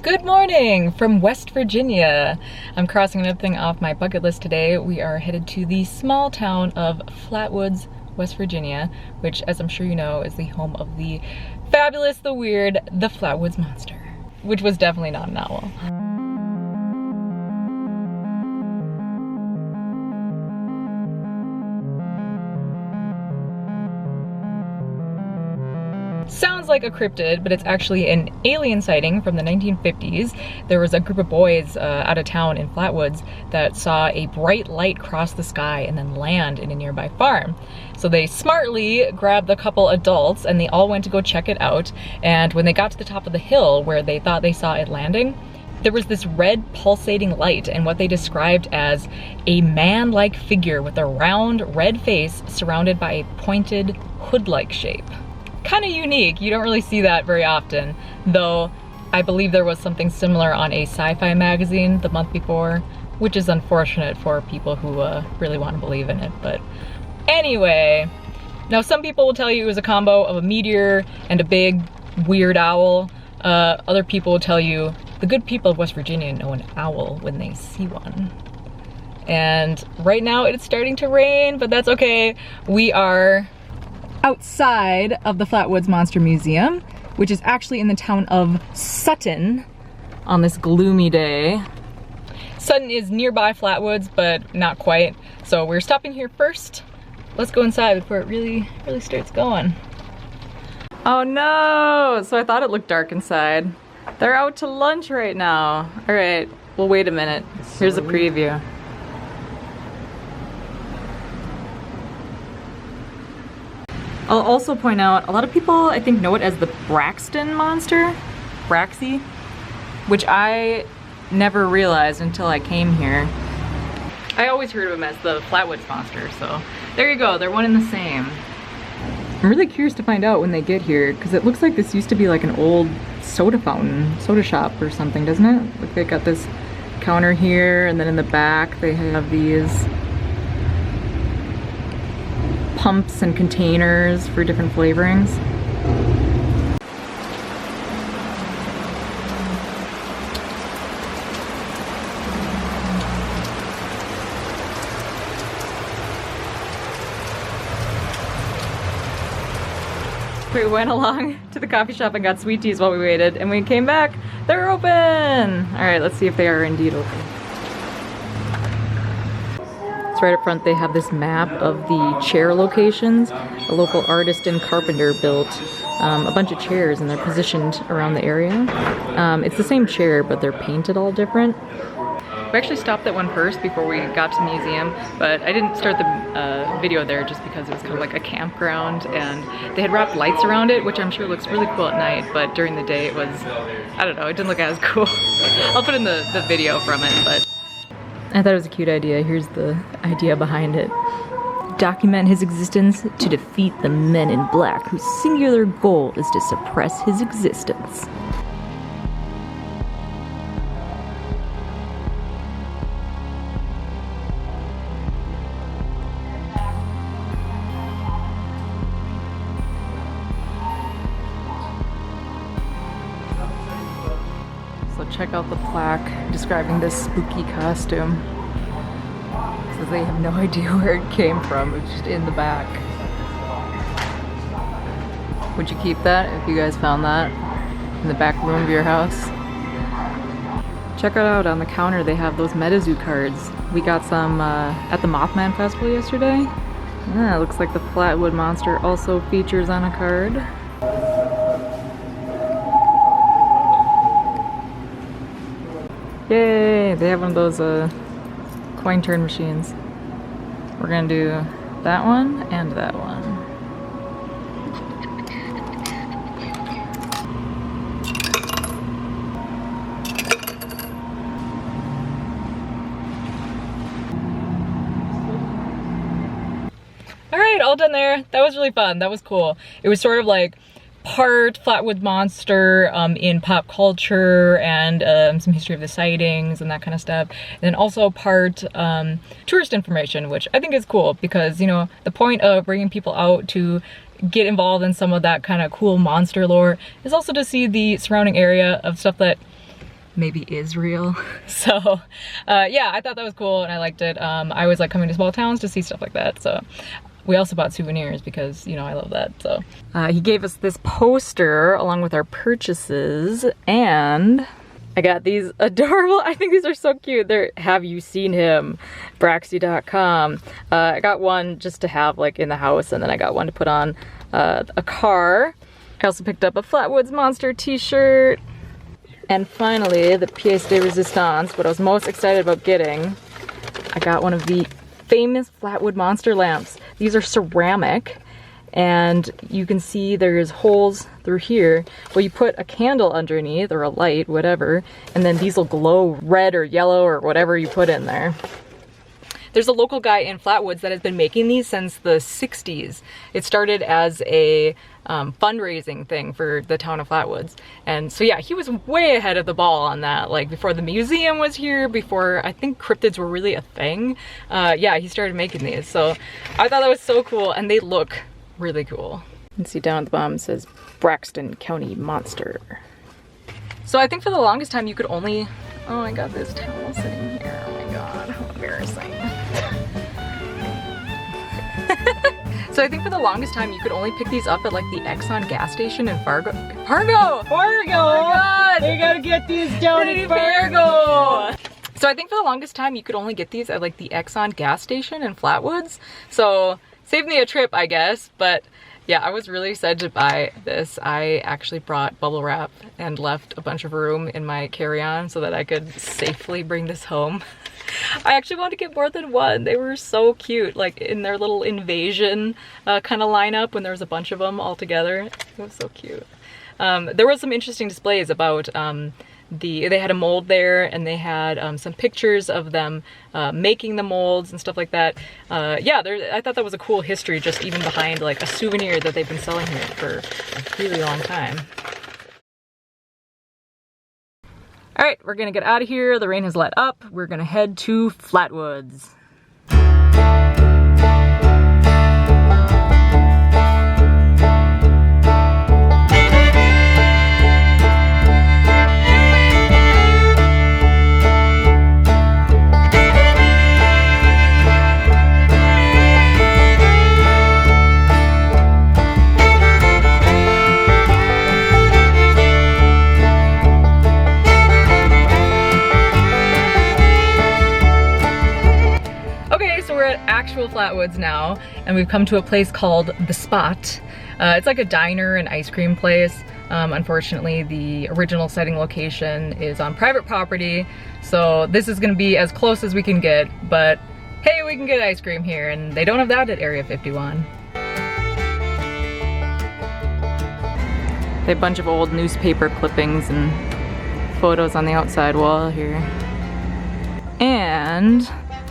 Good morning from West Virginia. I'm crossing another thing off my bucket list today. We are headed to the small town of Flatwoods, West Virginia, which, as I'm sure you know, is the home of the fabulous, the weird, the Flatwoods Monster, which was definitely not an owl. Sounds like a cryptid, but it's actually an alien sighting from the 1950s. There was a group of boys out of town in Flatwoods that saw a bright light cross the sky and then land in a nearby farm. So they smartly grabbed a couple adults and they all went to go check it out. And when they got to the top of the hill where they thought they saw it landing, there was this red pulsating light and what they described as a man-like figure with a round red face surrounded by a pointed hood-like shape. Kind of unique. You don't really see that very often, though I believe there was something similar on a sci-fi magazine the month before, which is unfortunate for people who really want to believe in it. But anyway, now some people will tell you it was a combo of a meteor and a big weird owl. Other people will tell you the good people of West Virginia know an owl when they see one. And right now it's starting to rain, but that's okay. We are outside of the Flatwoods Monster Museum, which is actually in the town of Sutton on this gloomy day. Sutton is nearby Flatwoods, but not quite. So we're stopping here first. Let's go inside before it really starts going. Oh no! So I thought it looked dark inside. They're out to lunch right now. All right, well, wait a minute. Here's a preview. I'll also point out, a lot of people I think know it as the Braxton monster, Braxy, which I never realized until I came here. I always heard of him as the Flatwoods monster, so there you go, they're one and the same. I'm really curious to find out when they get here, because it looks like this used to be like an old soda fountain, soda shop or something, doesn't it? Like they got this counter here, and then in the back they have these pumps and containers for different flavorings. We went along to the coffee shop and got sweet teas while we waited, and when we came back, they're open! Alright, let's see if they are indeed open. Right up front they have this map of the chair locations. A local artist and carpenter built a bunch of chairs and they're positioned around the area. It's the same chair but they're painted all different. We actually stopped at one first before we got to the museum, but I didn't start the video there just because it was kind of like a campground and they had wrapped lights around it, which I'm sure looks really cool at night, but during the day it was, I don't know, it didn't look as cool. I'll put in the video from it, but I thought it was a cute idea. Here's the idea behind it. Document his existence to defeat the men in black whose singular goal is to suppress his existence. So check out the plaque describing this spooky costume. So they have no idea where it came from, it's just in the back. Would you keep that if you guys found that in the back room of your house? Check it out, on the counter they have those MetaZoo cards. We got some at the Mothman Festival yesterday. Yeah, it looks like the Flatwood Monster also features on a card. Yay! They have one of those coin turn machines. We're gonna do that one and that one. Alright, all done there. That was really fun. That was cool. It was sort of like part Flatwood Monster in pop culture and some history of the sightings and that kind of stuff. And then also part tourist information, which I think is cool because, you know, the point of bringing people out to get involved in some of that kind of cool monster lore is also to see the surrounding area of stuff that maybe is real. So yeah, I thought that was cool and I liked it. I always like coming to small towns to see stuff like that. So we also bought souvenirs because, you know, I love that. So he gave us this poster along with our purchases, and I got these adorable, I think these are so cute. They're Have You Seen Him? Braxty.com. I got one just to have like in the house, and then I got one to put on a car. I also picked up a Flatwoods Monster t-shirt. And finally, the pièce de résistance, what I was most excited about getting, I got one of the famous Flatwood Monster lamps. These are ceramic, and you can see there's holes through here. Well, you put a candle underneath, or a light, whatever, and then these will glow red or yellow or whatever you put in there. There's a local guy in Flatwoods that has been making these since the 60s. It started as a fundraising thing for the town of Flatwoods. And so yeah, he was way ahead of the ball on that. Like before the museum was here, before I think cryptids were really a thing. Yeah, he started making these. So I thought that was so cool, and they look really cool. You can see down at the bottom it says Braxton County Monster. So I think for the longest time you could only, oh, I got this towel sitting here. Oh my god, how embarrassing. So I think for the longest time you could only pick these up at like the Exxon gas station in Fargo. Oh my god! They gotta get these down in Fargo! So I think for the longest time you could only get these at like the Exxon gas station in Flatwoods. So saved me a trip, I guess, but yeah, I was really excited to buy this. I actually brought bubble wrap and left a bunch of room in my carry-on so that I could safely bring this home. I actually wanted to get more than one. They were so cute, like in their little invasion kind of lineup when there was a bunch of them all together. It was so cute. There was some interesting displays about they had a mold there, and they had some pictures of them making the molds and stuff like that. Yeah, I thought that was a cool history just even behind like a souvenir that they've been selling here for a really long time. All right, we're gonna get out of here. The rain has let up. We're gonna head to Flatwoods. Flatwoods now, and we've come to a place called The Spot. It's like a diner and ice cream place. Unfortunately, the original sighting location is on private property, so this is gonna be as close as we can get, but hey, we can get ice cream here, and they don't have that at Area 51. They have a bunch of old newspaper clippings and photos on the outside wall here. And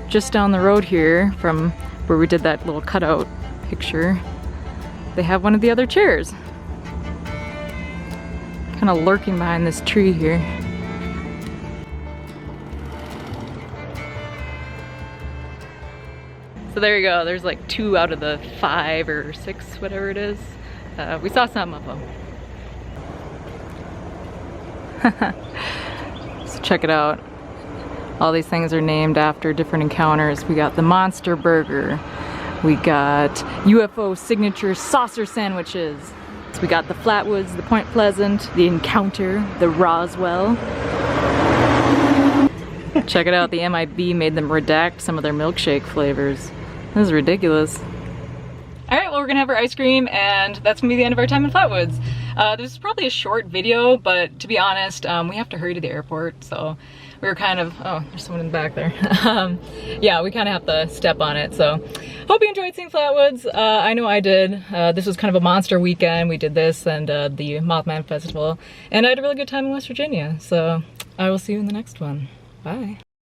just down the road here from where we did that little cutout picture, they have one of the other chairs. Kind of lurking behind this tree here. So there you go, there's like 2 out of the 5 or 6, whatever it is. We saw some of them. So check it out. All these things are named after different encounters. We got the Monster Burger. We got UFO signature saucer sandwiches. So we got the Flatwoods, the Point Pleasant, the Encounter, the Roswell. Check it out, the MIB made them redact some of their milkshake flavors. This is ridiculous. All right, well, we're gonna have our ice cream, and that's gonna be the end of our time in Flatwoods. This is probably a short video, but to be honest, we have to hurry to the airport, so we were kind of, oh, there's someone in the back there. Yeah, we kind of have to step on it, so hope you enjoyed seeing Flatwoods. I know I did. This was kind of a monster weekend. We did this and the Mothman Festival, and I had a really good time in West Virginia, so I will see you in the next one. Bye.